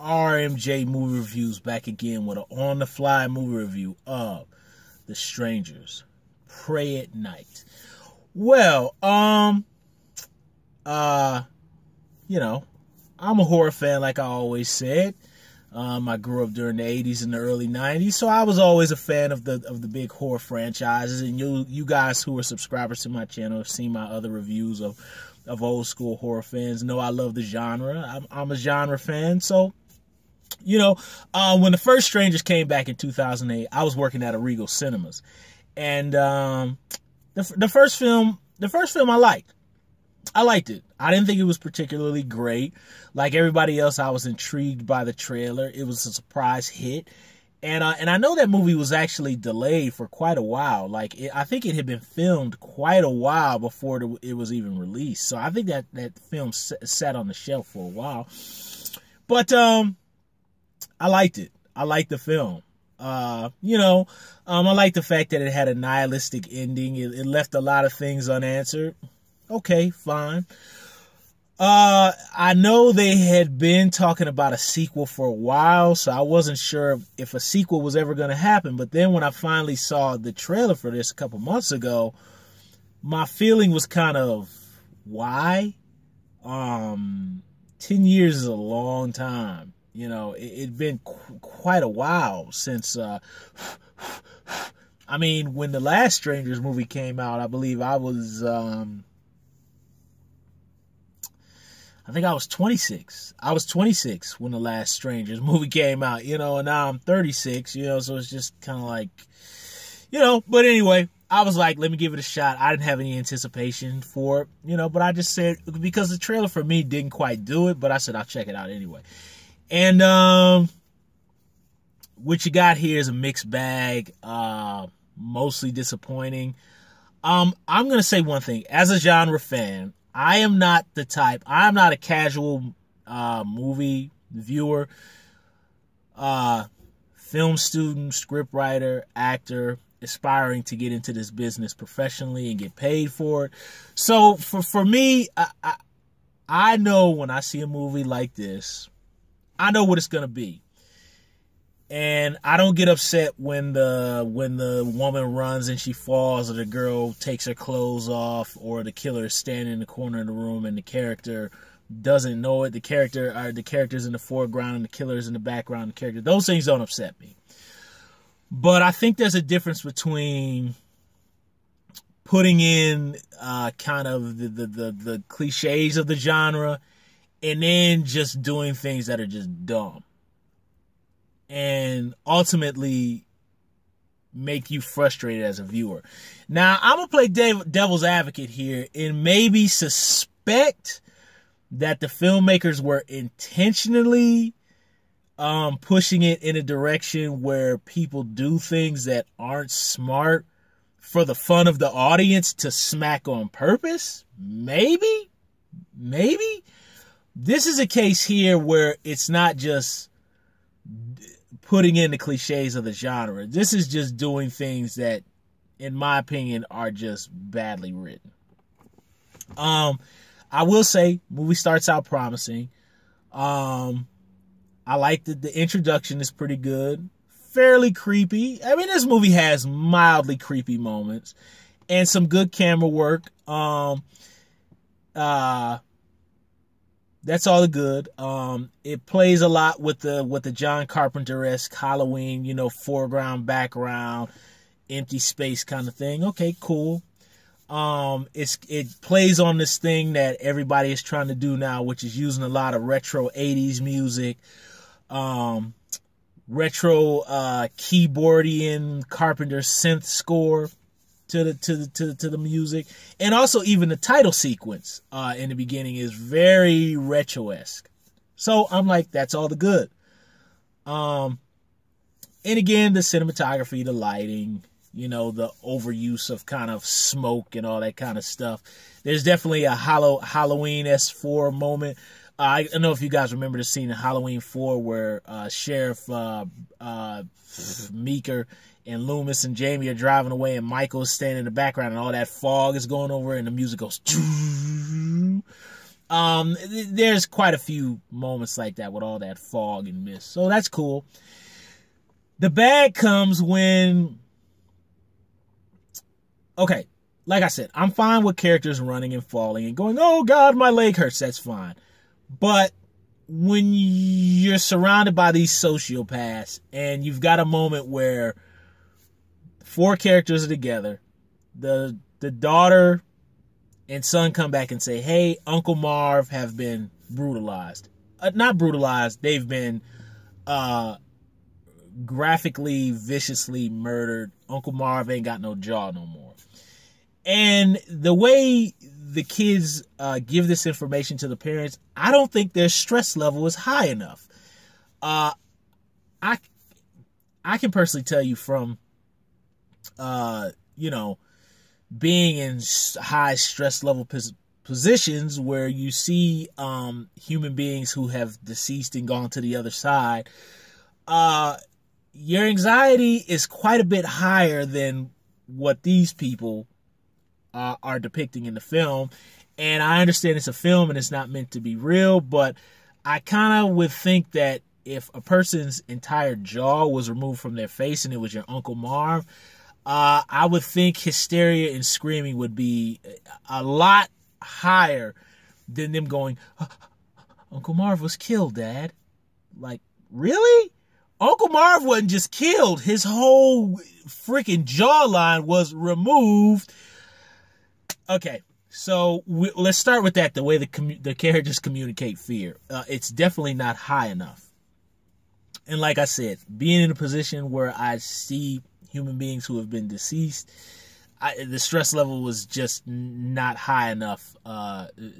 RMJ Movie Reviews back again with an on-the-fly movie review of The Strangers, Prey at Night. Well, you know, I'm a horror fan like I always said. I grew up during the 80s and the early 90s, so I was always a fan of the big horror franchises. And you guys who are subscribers to my channel have seen my other reviews of old school horror fans, know I love the genre. I'm a genre fan, so you know, when the first Strangers came back in 2008, I was working at a Regal Cinemas, and the first film I liked it. I didn't think it was particularly great. Like everybody else, I was intrigued by the trailer. It was a surprise hit. And I know that movie was actually delayed for quite a while. Like, I think it had been filmed quite a while before it was even released. So I think that film sat on the shelf for a while. But I liked it. I liked the film. You know, I liked the fact that it had a nihilistic ending. It left a lot of things unanswered. Okay, fine. I know they had been talking about a sequel for a while, so I wasn't sure if a sequel was ever going to happen. But then when I finally saw the trailer for this a couple months ago, my feeling was kind of, why? 10 years is a long time. You know, it'd been quite a while since, I mean, when the last Strangers movie came out, I believe I was, I think I was 26. I was 26 when the last Strangers movie came out, you know, and now I'm 36, you know, so it's just kind of like, you know, but anyway, I was like, let me give it a shot. I didn't have any anticipation for it, you know, but I just said, because the trailer for me didn't quite do it, but I said I'll check it out anyway. And what you got here is a mixed bag, mostly disappointing. I'm going to say one thing. As a genre fan, I am not the type, I'm not a casual movie viewer, film student, scriptwriter, actor, aspiring to get into this business professionally and get paid for it. So for me, I know when I see a movie like this, I know what it's going to be. And I don't get upset when the woman runs and she falls, or the girl takes her clothes off, or the killer is standing in the corner of the room and the character doesn't know it. The character's in the foreground and the killer's in the background. Those things don't upset me. But I think there's a difference between putting in kind of the cliches of the genre and then just doing things that are just dumb and ultimately make you frustrated as a viewer. Now, I'm going to play devil's advocate here and maybe suspect that the filmmakers were intentionally pushing it in a direction where people do things that aren't smart for the fun of the audience to smack on purpose. Maybe. This is a case here where it's not just putting in the cliches of the genre. This is just doing things that, in my opinion, are just badly written. I will say, movie starts out promising. I like that the introduction is pretty good. Fairly creepy. I mean, this movie has mildly creepy moments and some good camera work. That's all good. It plays a lot with the John Carpenter-esque Halloween, you know, foreground, background, empty space kind of thing. Okay, cool. It plays on this thing that everybody is trying to do now, which is using a lot of retro 80s music, retro keyboardian Carpenter synth score to the music, and also even the title sequence in the beginning is very retro-esque. So I'm like, that's all the good. And again, the cinematography, the lighting, you know, the overuse of kind of smoke and all that kind of stuff. There's definitely a Halloween S4 moment. I don't know if you guys remember the scene in Halloween 4 where Sheriff Meeker and Loomis and Jamie are driving away and Michael is standing in the background and all that fog is going over and the music goes. There's quite a few moments like that with all that fog and mist. So that's cool. The bad comes when, okay, like I said, I'm fine with characters running and falling and going, oh God, my leg hurts. That's fine. But when you're surrounded by these sociopaths and you've got a moment where 4 characters are together, the daughter and son come back and say, hey, Uncle Marv have been brutalized. Not brutalized, they've been graphically, viciously murdered. Uncle Marv ain't got no jaw no more. And the way the kids give this information to the parents, I don't think their stress level is high enough. I can personally tell you from, being in high stress level positions where you see human beings who have deceased and gone to the other side, your anxiety is quite a bit higher than what these people are depicting in the film. And I understand it's a film and it's not meant to be real, but I kind of would think that if a person's entire jaw was removed from their face and it was your Uncle Marv, I would think hysteria and screaming would be a lot higher than them going, Uncle Marv was killed, Dad. Like, really? Uncle Marv wasn't just killed. His whole freaking jawline was removed. Okay, so let's start with that, the way the characters communicate fear. It's definitely not high enough. And like I said, being in a position where I see human beings who have been deceased, the stress level was just not high enough,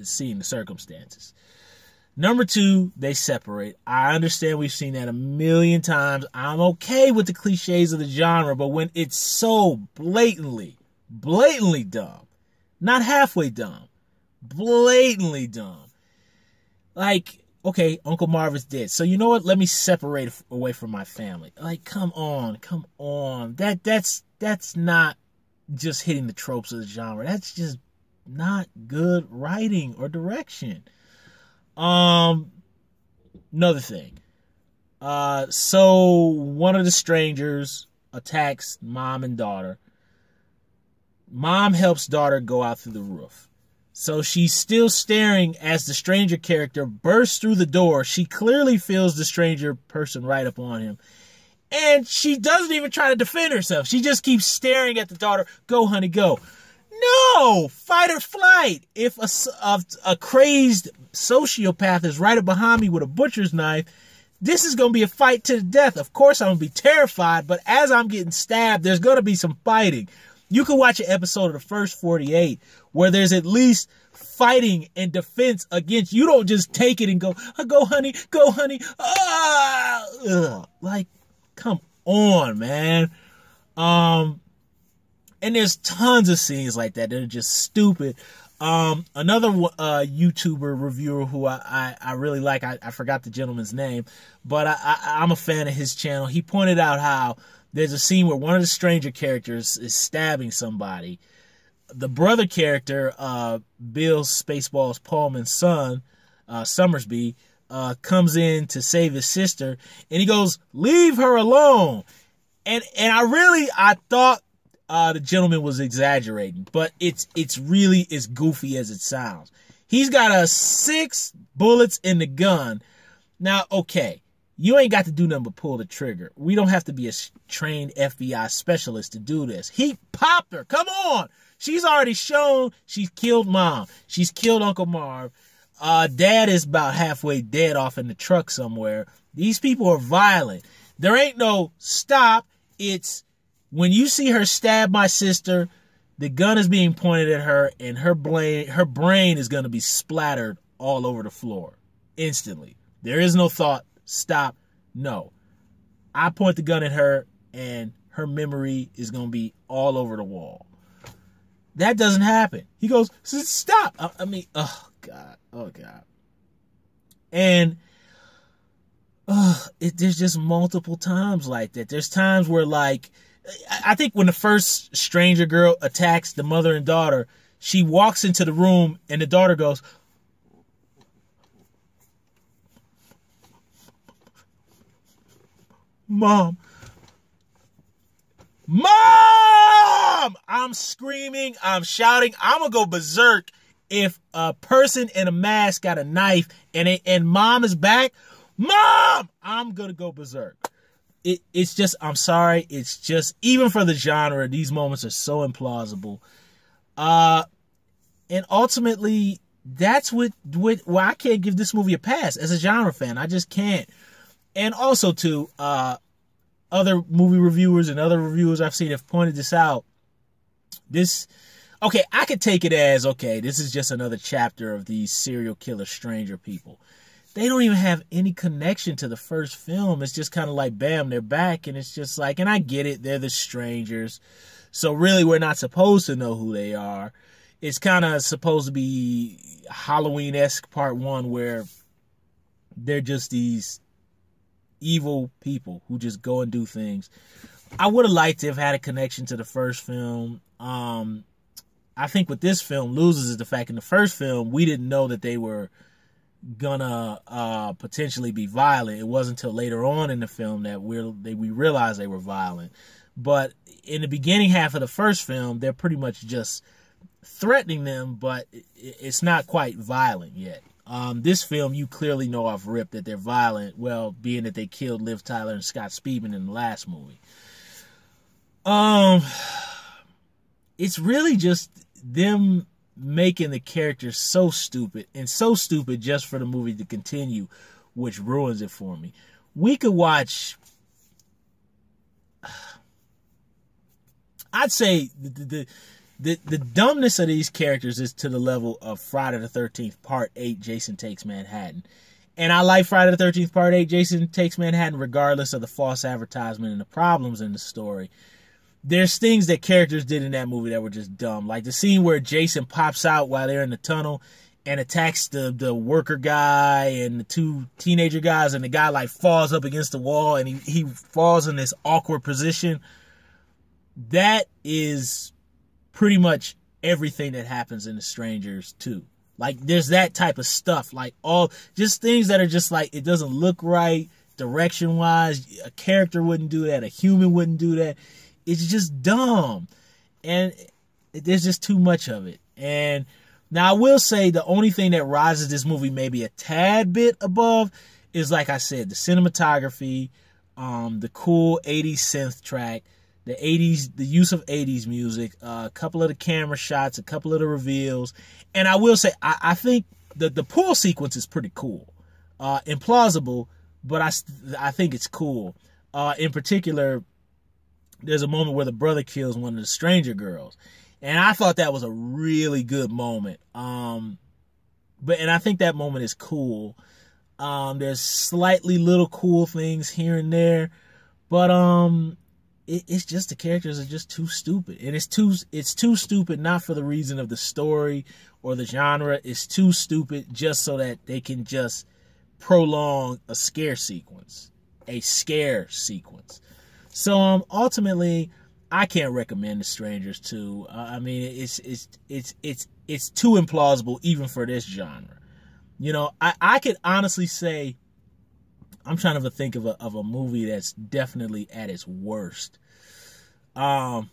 seeing the circumstances. Number 2, they separate. I understand we've seen that a million times. I'm okay with the cliches of the genre, but when it's so blatantly dumb, not halfway dumb, blatantly dumb, like, okay, Uncle Marv is dead, so you know what? Let me separate away from my family. Like, come on. That's not just hitting the tropes of the genre. That's just not good writing or direction. Another thing. So one of the strangers attacks mom and daughter. Mom helps daughter go out through the roof. So she's still staring as the stranger character bursts through the door. She clearly feels the stranger person right up on him. And she doesn't even try to defend herself. She just keeps staring at the daughter. Go, honey, go. No! Fight or flight. If a crazed sociopath is right up behind me with a butcher's knife, this is going to be a fight to the death. Of course, I'm going to be terrified, but as I'm getting stabbed, there's going to be some fighting. You can watch an episode of the first 48 where there's at least fighting and defense against. You don't just take it and go, go, honey, go, honey. Like, come on, man. And there's tons of scenes like that that are just stupid. Another YouTuber reviewer who I really like, I forgot the gentleman's name, but I'm a fan of his channel. He pointed out how there's a scene where one of the stranger characters is stabbing somebody. The brother character, Bill Spaceballs Pullman's son, Summersby, comes in to save his sister, and he goes, leave her alone. And I thought the gentleman was exaggerating, but it's really as goofy as it sounds. He's got 6 bullets in the gun. Now, okay, you ain't got to do nothing but pull the trigger. We don't have to be a trained FBI specialist to do this. He popped her. Come on. She's already shown she's killed mom. She's killed Uncle Marv. Dad is about halfway dead off in the truck somewhere. These people are violent. There ain't no stop. It's when you see her stab my sister, the gun is being pointed at her, and her brain is going to be splattered all over the floor instantly. There is no thought. Stop. No. I point the gun at her and her memory is going to be all over the wall. That doesn't happen. He goes, stop. I mean, oh God. Oh God. And there's just multiple times like that. There's times where, like, I think when the first stranger girl attacks the mother and daughter, she walks into the room and the daughter goes, Mom. Mom! I'm screaming. I'm shouting. I'm going to go berserk if a person in a mask got a knife and mom is back. Mom! I'm going to go berserk. It's just, I'm sorry. It's just, even for the genre, these moments are so implausible. And ultimately, that's why I can't give this movie a pass as a genre fan. I just can't. And also, too, other movie reviewers and other reviewers I've seen have pointed this out. Okay, I could take it as, okay, this is just another chapter of these serial killer stranger people. They don't even have any connection to the first film. It's just kind of like, bam, they're back. And it's just like, and I get it, they're the strangers. So really, we're not supposed to know who they are. It's kind of supposed to be Halloween-esque part one, where they're just these evil people who just go and do things. I would have liked to have had a connection to the first film. I think what this film loses is the fact in the first film, we didn't know that they were gonna potentially be violent. It wasn't until later on in the film that we realized they were violent. But in the beginning half of the first film, they're pretty much just threatening them, but it's not quite violent yet. This film, you clearly know off rip that they're violent, well, being that they killed Liv Tyler and Scott Speedman in the last movie. It's really just them making the characters so stupid, and so stupid just for the movie to continue, which ruins it for me. We could watch, I'd say the dumbness of these characters is to the level of Friday the 13th Part 8, Jason Takes Manhattan. And I like Friday the 13th Part 8, Jason Takes Manhattan, regardless of the false advertisement and the problems in the story. There's things that characters did in that movie that were just dumb. Like the scene where Jason pops out while they're in the tunnel and attacks the worker guy and the two teenager guys, and the guy like falls up against the wall and he falls in this awkward position. That is pretty much everything that happens in The Strangers 2. Like, there's that type of stuff. Like, just things that are just like, it doesn't look right direction-wise. A character wouldn't do that. A human wouldn't do that. It's just dumb. And there's just too much of it. And now I will say the only thing that rises this movie maybe a tad bit above is, like I said, the cinematography, the cool 80s synth track, the use of 80s music, a couple of the camera shots, a couple of the reveals. And I will say, I think the pool sequence is pretty cool. Implausible, but I think it's cool. In particular, there's a moment where the brother kills one of the stranger girls. And I thought that was a really good moment. And I think that moment is cool. There's slightly little cool things here and there. But it's just the characters are just too stupid. And it's too stupid not for the reason of the story or the genre. It's too stupid just so that they can just prolong a scare sequence. So ultimately, I can't recommend The Strangers 2. I mean, it's too implausible even for this genre. You know, I could honestly say, I'm trying to think of a movie that's definitely at its worst. I'm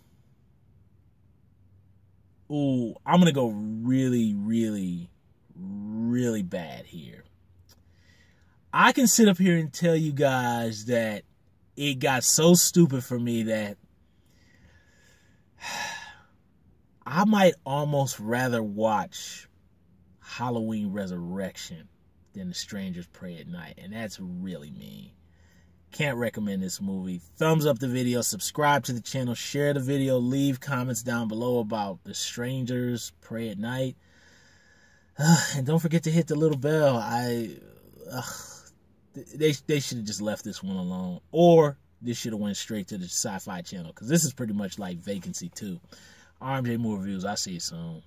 gonna go really, really, really bad here. I can sit up here and tell you guys that it got so stupid for me that I might almost rather watch Halloween Resurrection than The Strangers Pray at Night. And that's really mean. Can't recommend this movie. Thumbs up the video, subscribe to the channel, share the video, leave comments down below about The Strangers Pray at Night. And don't forget to hit the little bell. They should have just left this one alone. Or this should have went straight to the Sci-Fi channel, because this is pretty much like Vacancy 2. RMJ Movie Reviews. I'll see you soon.